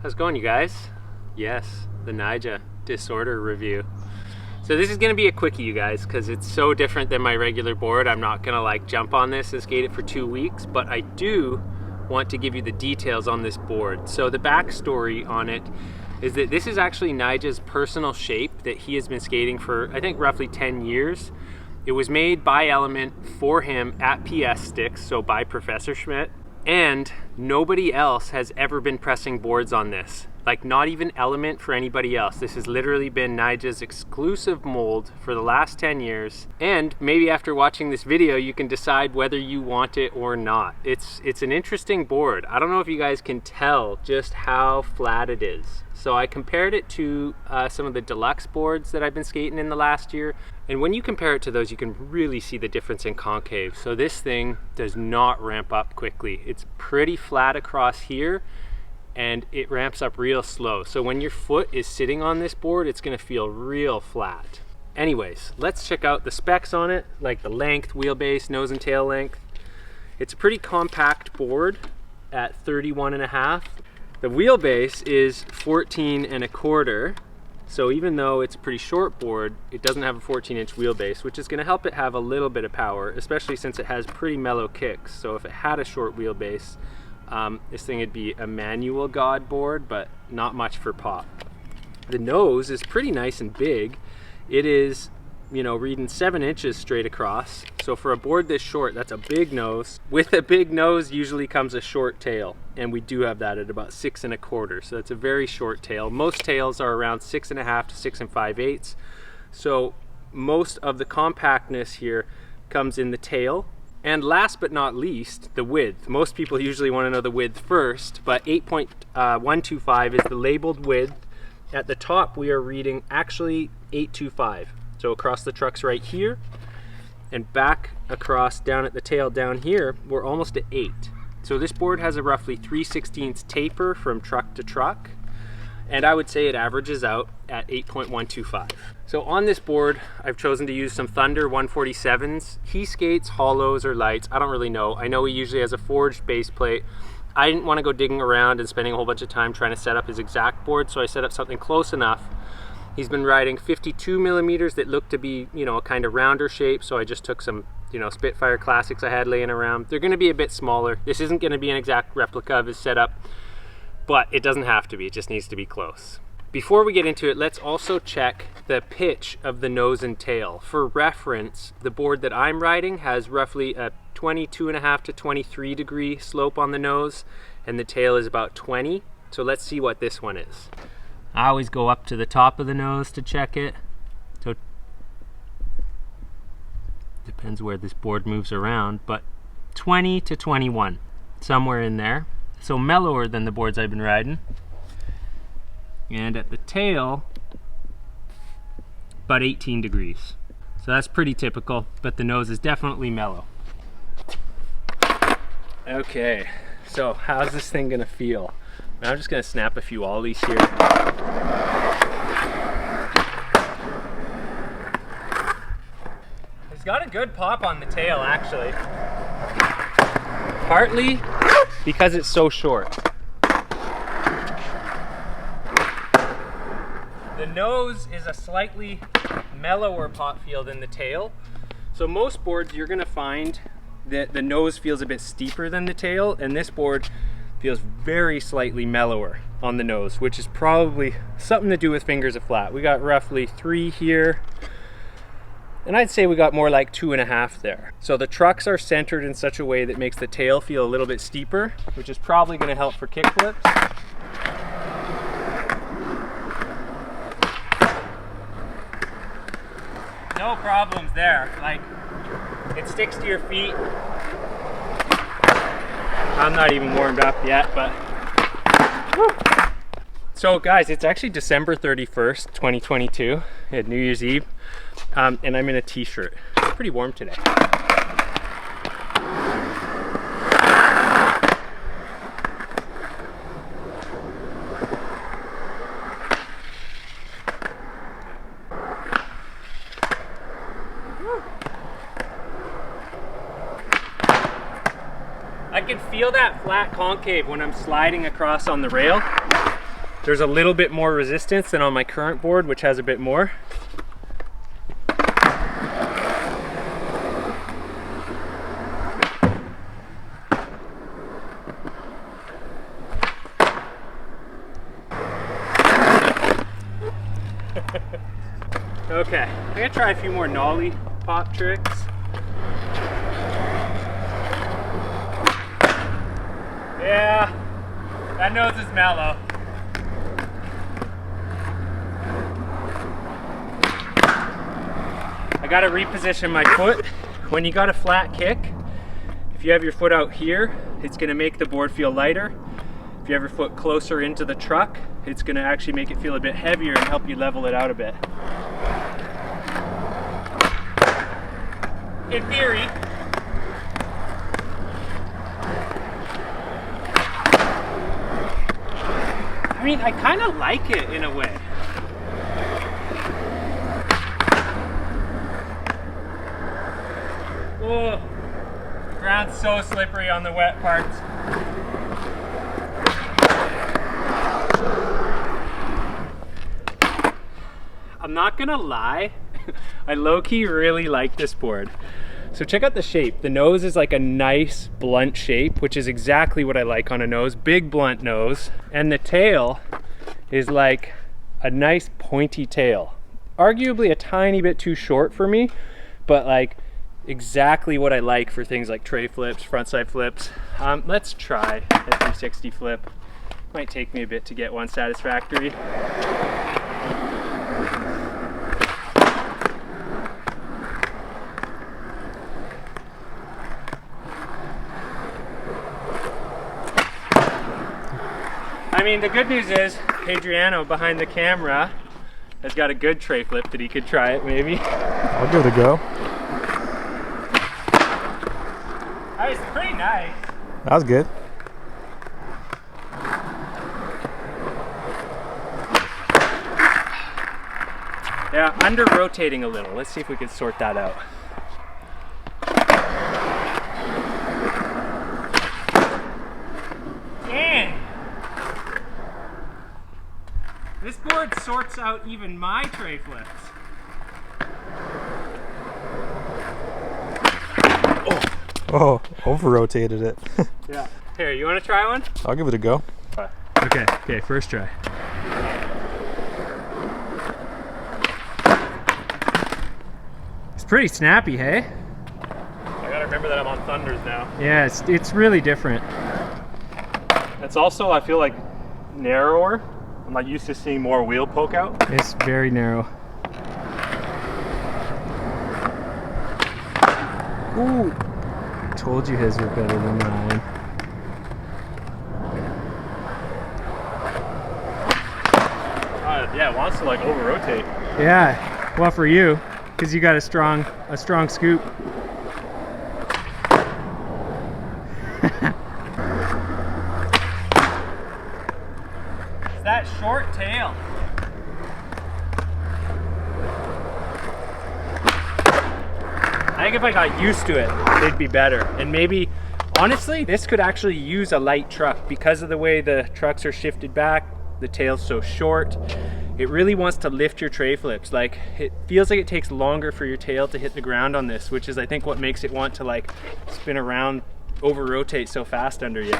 How's it going, you guys? Yes, the Nyjah disorder review. So this is gonna be a quickie, you guys, because it's so different than my regular board. I'm not gonna like jump on this and skate it for 2 weeks, but I do want to give you the details on this board. So the backstory on it is that this is actually Nyjah's personal shape that he has been skating for, I think, roughly 10 years. It was made by Element for him at PS Sticks, so by Professor Schmidt. And nobody else has ever been pressing boards on this. Like, not even Element for anybody else. This has literally been Nyjah's exclusive mold for the last 10 years. And maybe after watching this video, you can decide whether you want it or not. It's an interesting board. I don't know if you guys can tell just how flat it is. So I compared it to some of the deluxe boards that I've been skating in the last year. And when you compare it to those, you can really see the difference in concave. So this thing does not ramp up quickly. It's pretty flat across here, and it ramps up real slow. So when your foot is sitting on this board, it's gonna feel real flat. Anyways, let's check out the specs on it, like the length, wheelbase, nose and tail length. It's a pretty compact board at 31.5. The wheelbase is 14.25. So even though it's a pretty short board, it doesn't have a 14-inch wheelbase, which is gonna help it have a little bit of power, especially since it has pretty mellow kicks. So if it had a short wheelbase, this thing would be a manual god board, but not much for pop. The nose is pretty nice and big. It is, you know, reading 7 inches straight across. So for a board this short, that's a big nose. With a big nose usually comes a short tail, and we do have that at about 6.25. So that's a very short tail. Most tails are around 6.5 to 6 5/8. So most of the compactness here comes in the tail. And last but not least, the width. Most people usually want to know the width first, but 8.125 is the labeled width. At the top, we are reading actually 825. So across the trucks right here, and back across down at the tail down here, we're almost at 8. So this board has a roughly 3/16 taper from truck to truck, and I would say it averages out at 8.125. So on this board, I've chosen to use some Thunder 147s. He skates hollows or lights, I don't really know. I know he usually has a forged base plate. I didn't want to go digging around and spending a whole bunch of time trying to set up his exact board, so I set up something close enough. He's been riding 52 millimeters that look to be, you know, a kind of rounder shape, so I just took some, you know, Spitfire Classics I had laying around. They're gonna be a bit smaller. This isn't gonna be an exact replica of his setup, but it doesn't have to be, it just needs to be close. Before we get into it, let's also check the pitch of the nose and tail. For reference, the board that I'm riding has roughly a 22.5 to 23 degree slope on the nose, and the tail is about 20. So let's see what this one is. I always go up to the top of the nose to check it. So depends where this board moves around, but 20 to 21, somewhere in there. So mellower than the boards I've been riding. And at the tail, about 18 degrees. So that's pretty typical, but the nose is definitely mellow. Okay, so how's this thing gonna feel? I'm just gonna snap a few ollies here. It's got a good pop on the tail, actually. Partly because it's so short. The nose is a slightly mellower pop feel than the tail. So most boards you're gonna find that the nose feels a bit steeper than the tail, and this board feels very slightly mellower on the nose, which is probably something to do with fingers of flat. We got roughly 3 here, and I'd say we got more like 2.5 there. So the trucks are centered in such a way that makes the tail feel a little bit steeper, which is probably gonna help for kickflips. No problems there, like it sticks to your feet. I'm not even warmed up yet, but whew. So guys, it's actually December 31st, 2022 at New Year's Eve, and I'm in a t-shirt. It's pretty warm today. I can feel that flat concave when I'm sliding across on the rail. There's a little bit more resistance than on my current board, which has a bit more. Okay, I'm gonna try a few more nollie pop tricks. Yeah, that nose is mellow. I gotta reposition my foot. When you got a flat kick, if you have your foot out here, it's gonna make the board feel lighter. If you have your foot closer into the truck, it's gonna actually make it feel a bit heavier and help you level it out a bit. In theory, I mean, I kind of like it in a way. Oh, the ground's so slippery on the wet parts. I'm not gonna lie, I low-key really like this board. So check out the shape. The nose is like a nice blunt shape, which is exactly what I like on a nose. Big blunt nose. And the tail is like a nice pointy tail. Arguably a tiny bit too short for me, but like exactly what I like for things like tray flips, frontside flips. Let's try a 360 flip. Might take me a bit to get one satisfactory. I mean, the good news is Adriano behind the camera has got a good tray flip that he could try it maybe. I'll give it a go. That was pretty nice. That was good. Yeah, under rotating a little. Let's see if we can sort that out. Dang! This board sorts out even my tray flips. Oh, over-rotated it. Yeah. Here, you want to try one? I'll give it a go. Okay, first try. It's pretty snappy, hey? I gotta remember that I'm on Thunders now. Yeah, it's really different. It's also, I feel like, narrower. I'm not used to seeing more wheel poke out. It's very narrow. Ooh! Told you his were better than mine. Yeah, it wants to like over-rotate. Yeah, well for you, because you got a strong scoop. It's that short tail. I think if I got used to it, it'd be better. And maybe, honestly, this could actually use a light truck because of the way the trucks are shifted back. The tail's so short. It really wants to lift your tray flips. Like, it feels like it takes longer for your tail to hit the ground on this, which is I think what makes it want to like spin around, over rotate so fast under you.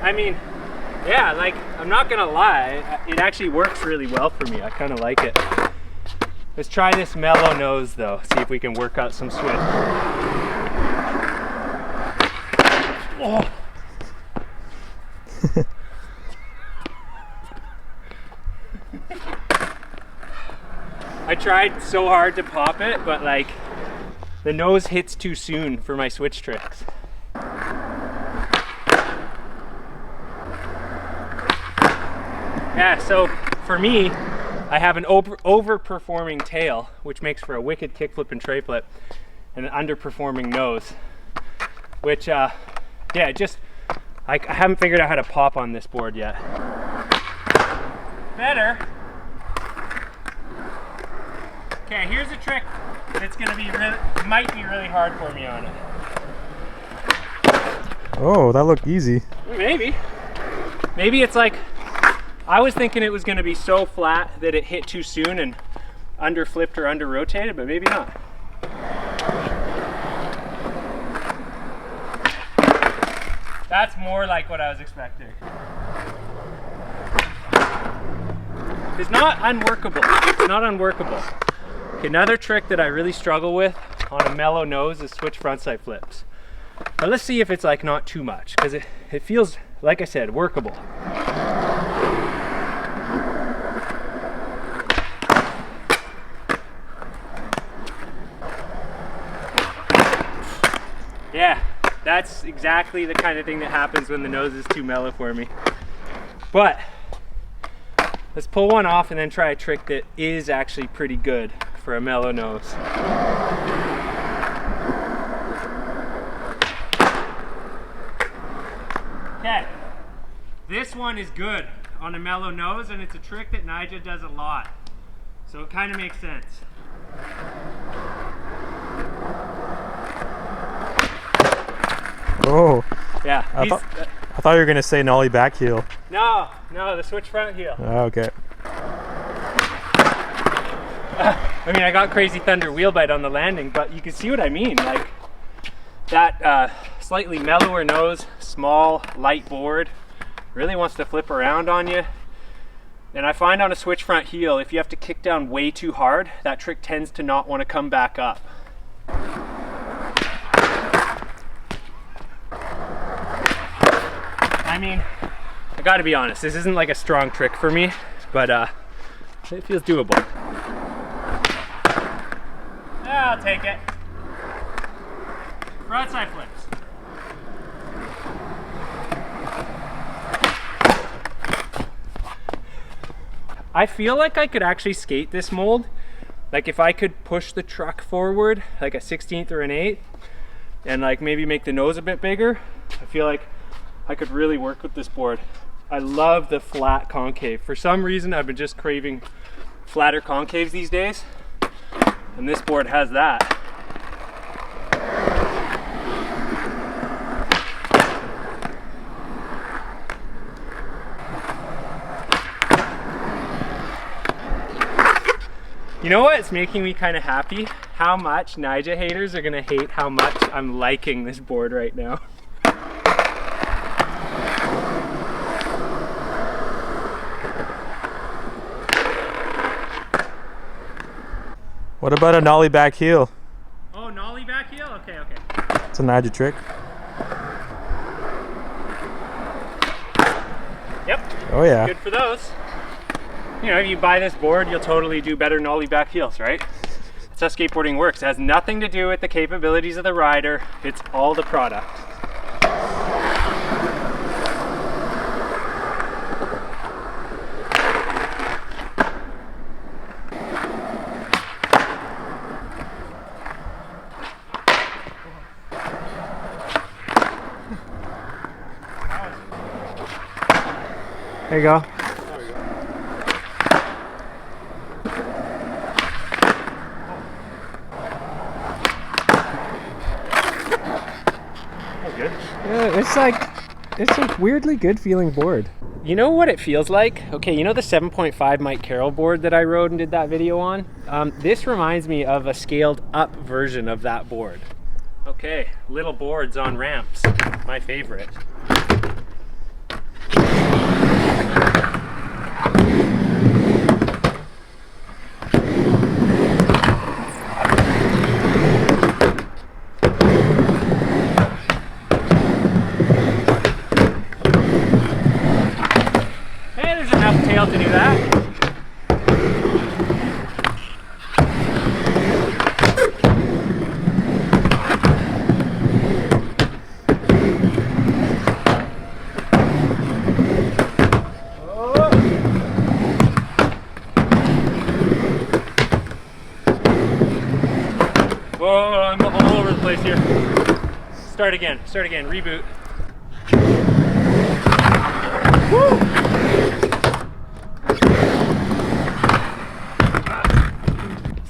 I mean, yeah, like, I'm not gonna lie, it actually works really well for me. I kind of like it. Let's try this mellow nose though, see if we can work out some switch. Oh. I tried so hard to pop it, but like, the nose hits too soon for my switch tricks. Yeah, so for me, I have an overperforming tail, which makes for a wicked kickflip and tray flip, and an underperforming nose, which Yeah, I haven't figured out how to pop on this board yet. Better. Okay, here's a trick that's gonna be might be really hard for me on it. Oh, that looked easy. Maybe. Maybe it's like, I was thinking it was gonna be so flat that it hit too soon and under flipped or under rotated, but maybe not. That's more like what I was expecting. It's not unworkable. It's not unworkable. Okay, another trick that I really struggle with on a mellow nose is switch frontside flips. But let's see if it's like not too much, because it feels, like I said, workable. Yeah, that's exactly the kind of thing that happens when the nose is too mellow for me. But let's pull one off and then try a trick that is actually pretty good for a mellow nose. Okay, this one is good on a mellow nose, and it's a trick that Nyjah does a lot. So it kind of makes sense. Oh. Yeah. I thought you were gonna say nollie back heel. No, the switch front heel. Oh, okay. I mean, I got crazy thunder wheel bite on the landing, but you can see what I mean. Like that slightly mellower nose, small, light board, really wants to flip around on you. And I find on a switch front heel, if you have to kick down way too hard, that trick tends to not want to come back up. I mean, I gotta be honest, this isn't like a strong trick for me, but it feels doable. Yeah, I'll take it. Frontside flips. I feel like I could actually skate this mold. Like if I could push the truck forward like a 16th or an 8th and like maybe make the nose a bit bigger, I feel like I could really work with this board. I love the flat concave. For some reason, I've been just craving flatter concaves these days, and this board has that. You know what? It's making me kind of happy how much Nyjah haters are gonna hate how much I'm liking this board right now. What about a nollie back heel? Oh, nollie back heel? Okay, okay. It's a Nyjah trick. Yep. Oh yeah. Good for those. You know, if you buy this board, you'll totally do better nollie back heels, right? That's how skateboarding works. It has nothing to do with the capabilities of the rider. It's all the product. There you go. Good. Yeah, it's a weirdly good feeling board. You know what it feels like? Okay, you know the 7.5 Mike Carroll board that I rode and did that video on? This reminds me of a scaled up version of that board. Okay, little boards on ramps, my favorite. To do that. Whoa, I'm all over the place here. Start again, reboot.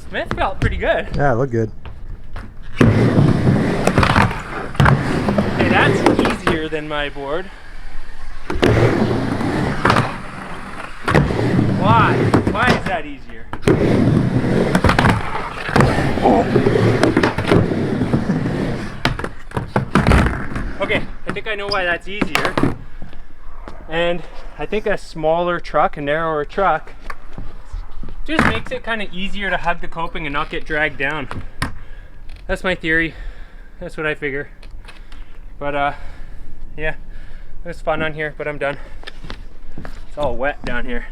Smith felt pretty good. Yeah, it looked good. Okay, that's easier than my board. Why? Why is that easier? Okay, I think I know why that's easier. And I think a smaller truck, a narrower truck, just makes it kind of easier to hug the coping and not get dragged down. That's my theory. That's what I figure. But yeah, it was fun on here, but I'm done. It's all wet down here.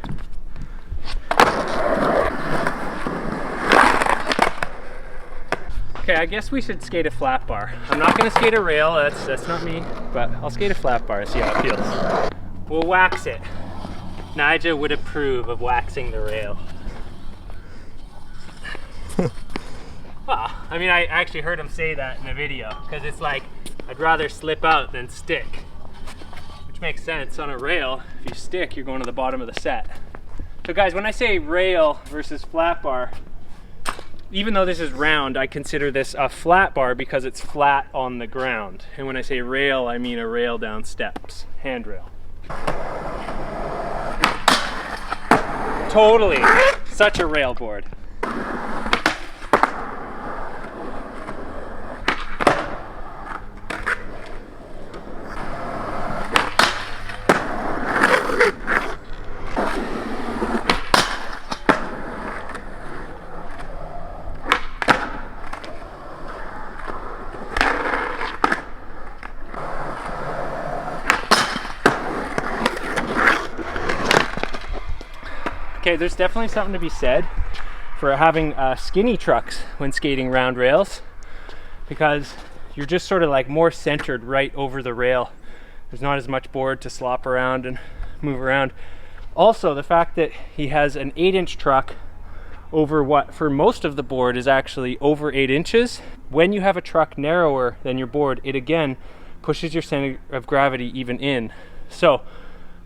Okay, I guess we should skate a flat bar. I'm not gonna skate a rail, that's not me, but I'll skate a flat bar and see how it feels. We'll wax it. Nyjah would approve of waxing the rail. Well, I mean, I actually heard him say that in the video, because it's like, I'd rather slip out than stick. Which makes sense. On a rail, if you stick, you're going to the bottom of the set. So guys, when I say rail versus flat bar, even though this is round, I consider this a flat bar because it's flat on the ground. And when I say rail, I mean a rail down steps, handrail. Totally, such a rail board. Okay, there's definitely something to be said for having skinny trucks when skating round rails, because you're just sort of like more centered right over the rail. There's not as much board to slop around and move around. Also, the fact that he has an 8-inch truck over what for most of the board is actually over 8 inches. When you have a truck narrower than your board, it again pushes your center of gravity even in. So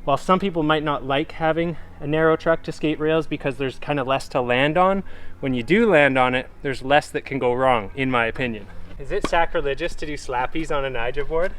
while some people might not like having a narrow truck to skate rails because there's kind of less to land on, when you do land on it, there's less that can go wrong, in my opinion. Is it sacrilegious to do slappies on a Nyjah board?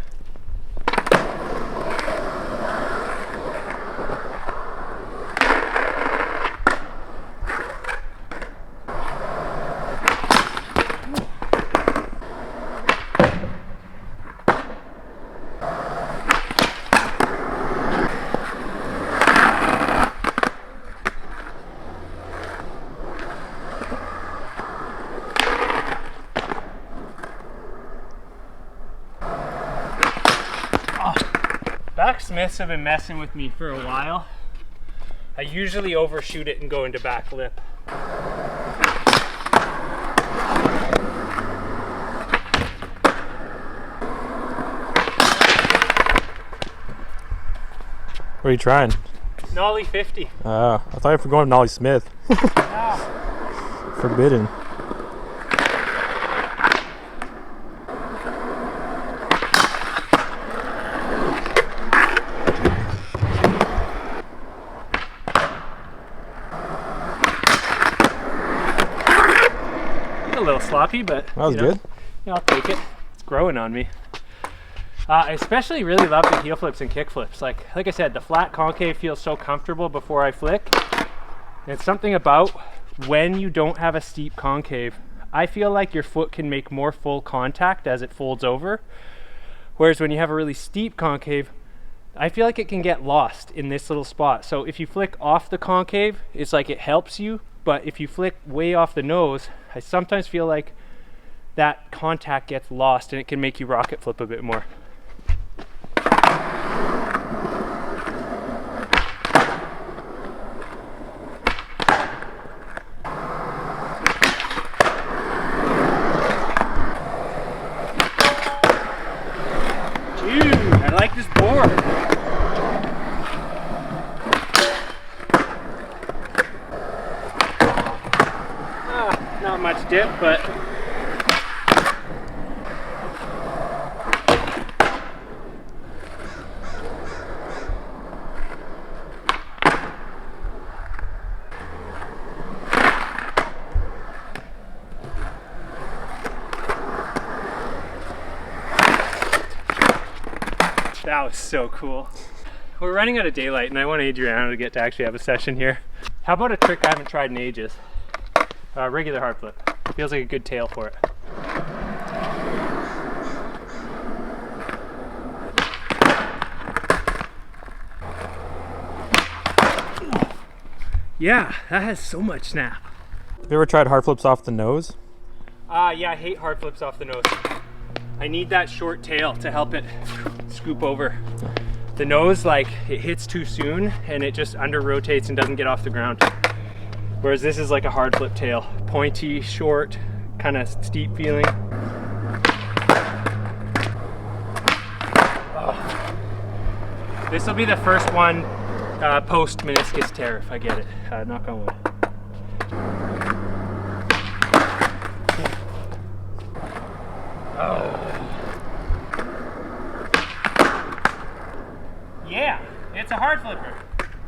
Backsmiths have been messing with me for a while. I usually overshoot it and go into back lip. What are you trying? Nollie 50. I thought you were going with Nollie Smith. Ah. Forbidden. A little sloppy, but That was good. Yeah, I'll take it. It's growing on me. I especially really love the heel flips and kick flips. Like I said, the flat concave feels so comfortable before I flick. And it's something about when you don't have a steep concave, I feel like your foot can make more full contact as it folds over. Whereas when you have a really steep concave, I feel like it can get lost in this little spot. So if you flick off the concave, it's like it helps you. But if you flick way off the nose, I sometimes feel like that contact gets lost and it can make you rocket flip a bit more. Dude, I like this board. Not much dip, but That was so cool. We're running out of daylight and I want Adriano to get to actually have a session here. How about a trick I haven't tried in ages? Regular hard flip. Feels like a good tail for it. Yeah, that has so much snap. Have you ever tried hard flips off the nose? Yeah, I hate hard flips off the nose. I need that short tail to help it scoop over. The nose, like, it hits too soon and it just under rotates and doesn't get off the ground. Whereas this is like a hard flip tail. Pointy, short, kind of steep feeling. Oh. This will be the first one post meniscus tear if I get it. Knock on wood. Oh. Yeah, it's a hard flipper.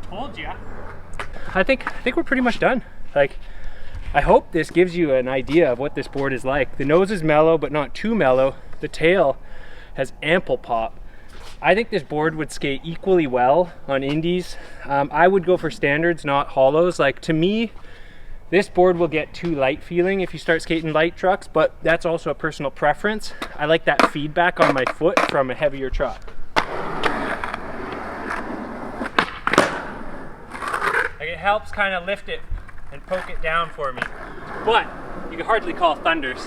Told ya. I think we're pretty much done. Like, I hope this gives you an idea of what this board is like. The nose is mellow, but not too mellow. The tail has ample pop. I think this board would skate equally well on indies. I would go for standards, not hollows. Like, to me, this board will get too light feeling if you start skating light trucks, but that's also a personal preference. I like that feedback on my foot from a heavier truck. Like, it helps kind of lift it and poke it down for me. But you can hardly call Thunders,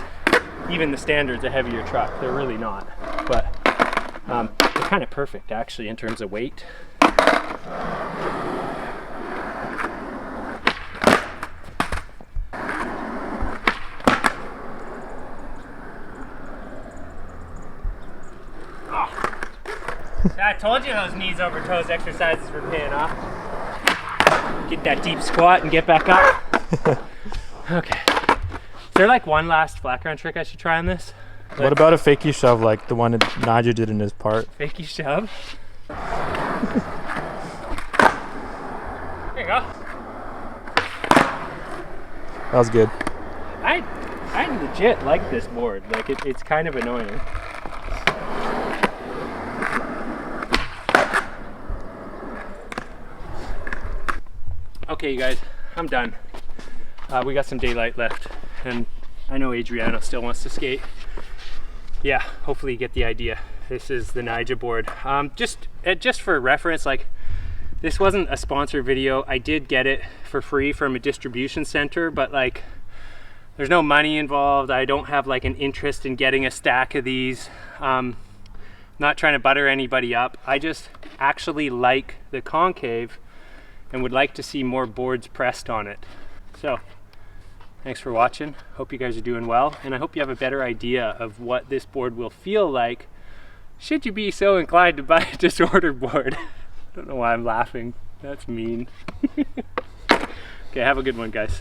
even the standards, a heavier truck. They're really not. But they're kind of perfect actually in terms of weight. I told you those knees over toes exercises were paying off. Get that deep squat and get back up. Okay. Is there like one last flat ground trick I should try on this? What about a fakie shove like the one that Nyjah did in his part? Fakie shove? There you go. That was good. I legit like this board. Like, it's kind of annoying. Okay, you guys, I'm done. We got some daylight left, and I know Adriano still wants to skate. Yeah, hopefully you get the idea. This is the Nyjah board. Just for reference, like, this wasn't a sponsored video. I did get it for free from a distribution center, but like, there's no money involved. I don't have like an interest in getting a stack of these. Not trying to butter anybody up. I just actually like the concave and would like to see more boards pressed on it. So, thanks for watching. Hope you guys are doing well, and I hope you have a better idea of what this board will feel like should you be so inclined to buy a disordered board. I don't know why I'm laughing. That's mean. Okay, have a good one, guys.